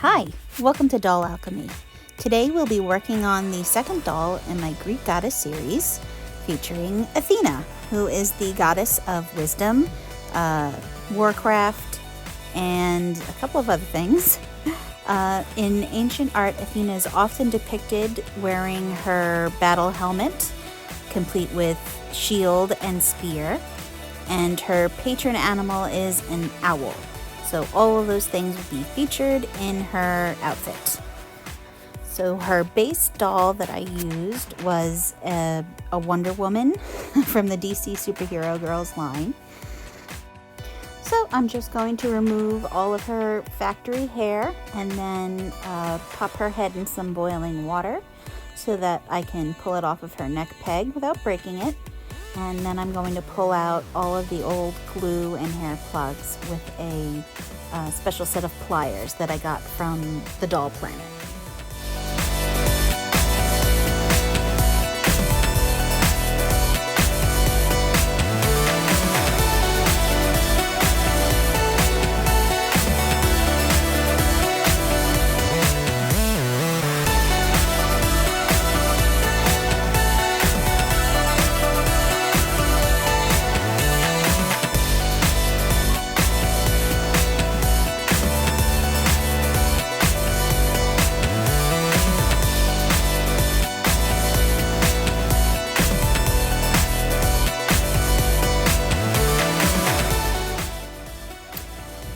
Hi, welcome to Doll Alchemy. Today we'll be working on the second doll in my Greek goddess series featuring Athena, who is the goddess of wisdom, warcraft, and a couple of other things. In ancient art, Athena is often depicted wearing her battle helmet, complete with shield and spear, and her patron animal is an owl. So all of those things will be featured in her outfit. So her base doll that I used was a Wonder Woman from the DC Superhero Girls line. So I'm just going to remove all of her factory hair and then pop her head in some boiling water so that I can pull it off of her neck peg without breaking it. And then I'm going to pull out all of the old glue and hair plugs with a special set of pliers that I got from the Doll Planet.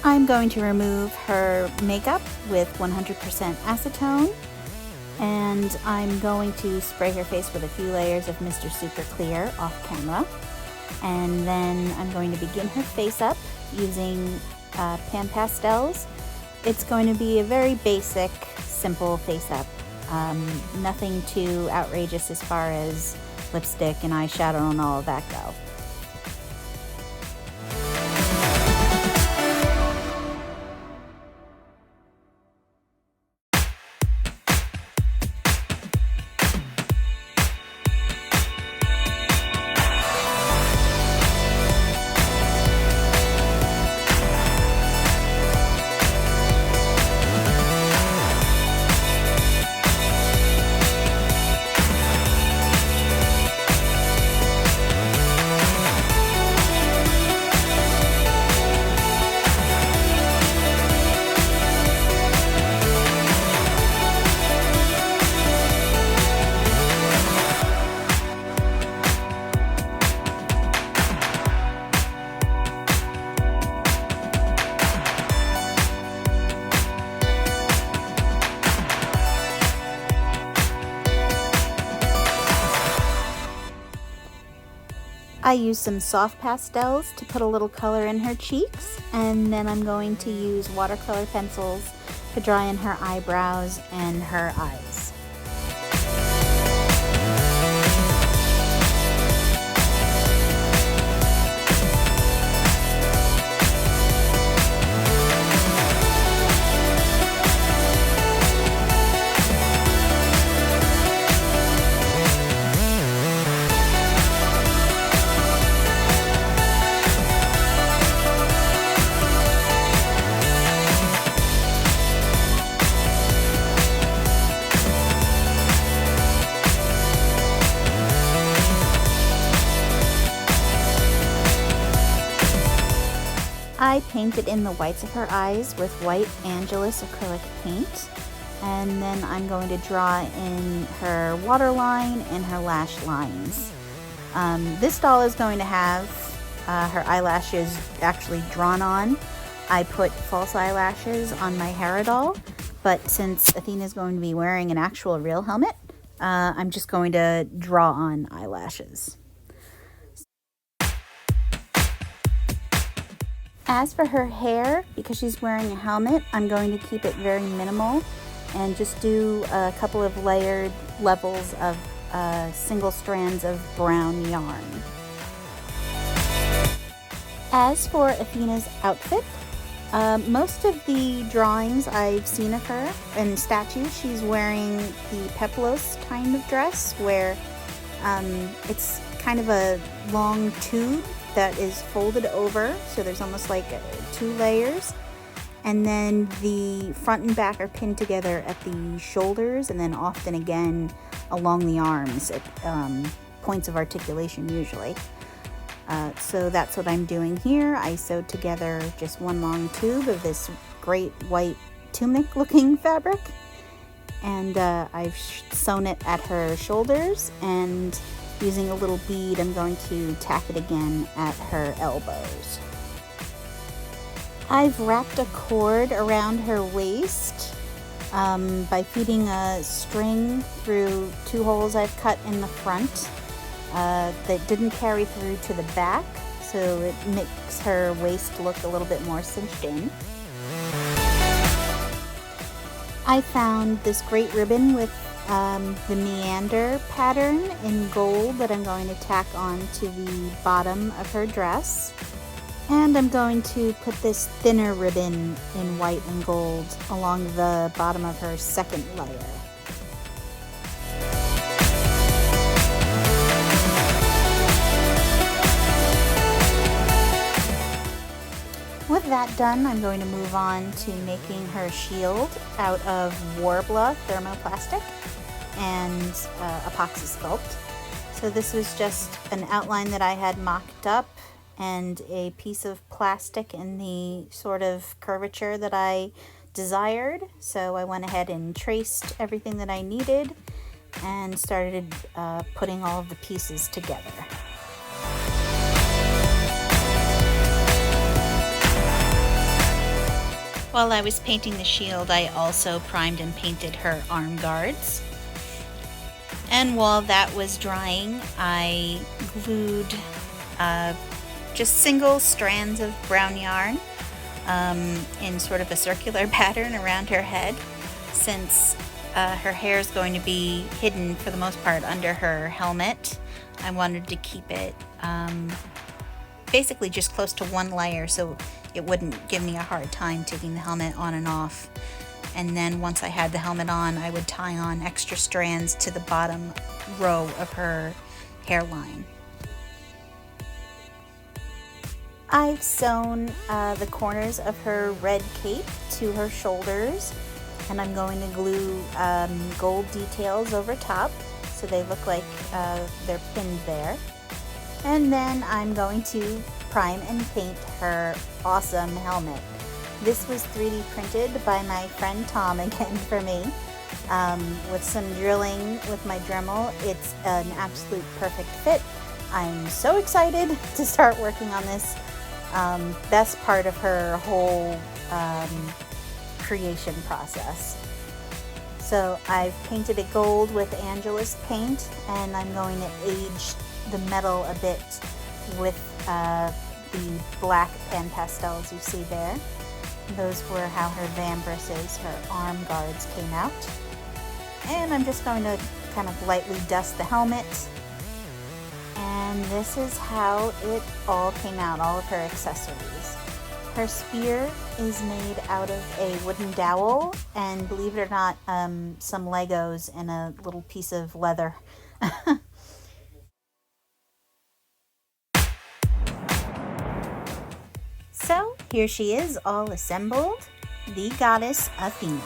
I'm going to remove her makeup with 100% acetone, and I'm going to spray her face with a few layers of Mr. Super Clear off camera, and then I'm going to begin her face up using pan pastels. It's going to be a very basic, simple face up, nothing too outrageous as far as lipstick and eyeshadow and all of that go. I used some soft pastels to put a little color in her cheeks, and then I'm going to use watercolor pencils to draw in her eyebrows and her eyes. I painted in the whites of her eyes with white Angelus acrylic paint, and then I'm going to draw in her waterline and her lash lines. This doll is going to have her eyelashes actually drawn on. I put false eyelashes on my Hera doll, but since Athena is going to be wearing an actual real helmet, I'm just going to draw on eyelashes. As for her hair, because she's wearing a helmet, I'm going to keep it very minimal and just do a couple of layered levels of single strands of brown yarn. As for Athena's outfit, most of the drawings I've seen of her in statues, she's wearing the peplos kind of dress where it's kind of a long tube that is folded over, so there's almost like 2 layers, And then the front and back are pinned together at the shoulders and then often again along the arms at points of articulation usually. So that's what I'm doing here. I sewed together just one long tube of this great white tunic looking fabric, and I've sewn it at her shoulders, and using a little bead I'm going to tack it again at her elbows. I've wrapped a cord around her waist by feeding a string through 2 holes I've cut in the front that didn't carry through to the back, so it makes her waist look a little bit more cinched in. I found this great ribbon with the meander pattern in gold that I'm going to tack on to the bottom of her dress. And I'm going to put this thinner ribbon in white and gold along the bottom of her second layer. With that done, I'm going to move on to making her shield out of Warbler thermoplastic and epoxy sculpt. So this was just an outline that I had mocked up and a piece of plastic in the sort of curvature that I desired. So I went ahead and traced everything that I needed and started putting all of the pieces together. While I was painting the shield, I also primed and painted her arm guards. And while that was drying, I glued just single strands of brown yarn in sort of a circular pattern around her head, since her hair is going to be hidden for the most part under her helmet. I wanted to keep it basically just close to one layer so it wouldn't give me a hard time taking the helmet on and off. And then once I had the helmet on, I would tie on extra strands to the bottom row of her hairline. I've sewn the corners of her red cape to her shoulders, and I'm going to glue gold details over top so they look like they're pinned there. And then I'm going to prime and paint her awesome helmet. This was 3D printed by my friend Tom again for me. With some drilling with my Dremel, it's an absolute perfect fit. I'm so excited to start working on this best part of her whole creation process. So I've painted it gold with Angelus paint, and I'm going to age the metal a bit with the black pan pastels you see there. Those were how her vambresses, her arm guards, came out. And I'm just going to kind of lightly dust the helmet. And this is how it all came out, all of her accessories. Her spear is made out of a wooden dowel, and believe it or not, some Legos and a little piece of leather. So here she is, all assembled, the goddess Athena.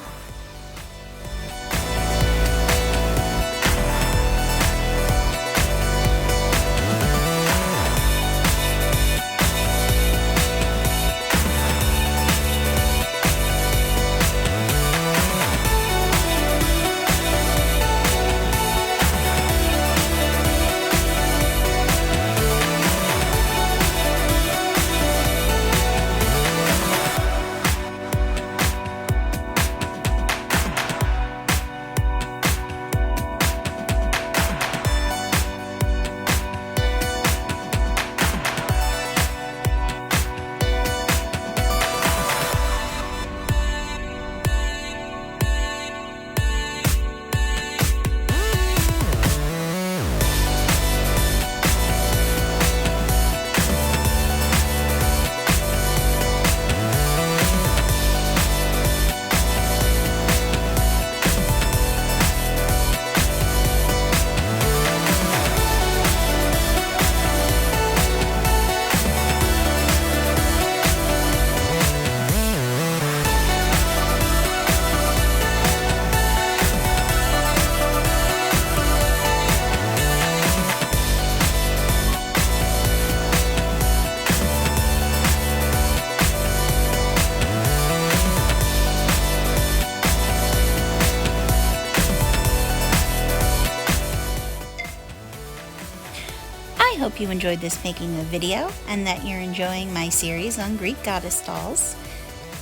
hope you enjoyed this making of video and that you're enjoying my series on Greek goddess dolls.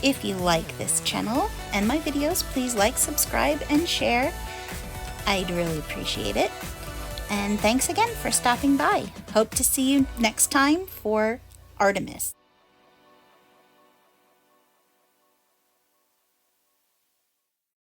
If you like this channel and my videos, please like, subscribe, and share. I'd really appreciate it. And thanks again for stopping by. Hope to see you next time for Artemis.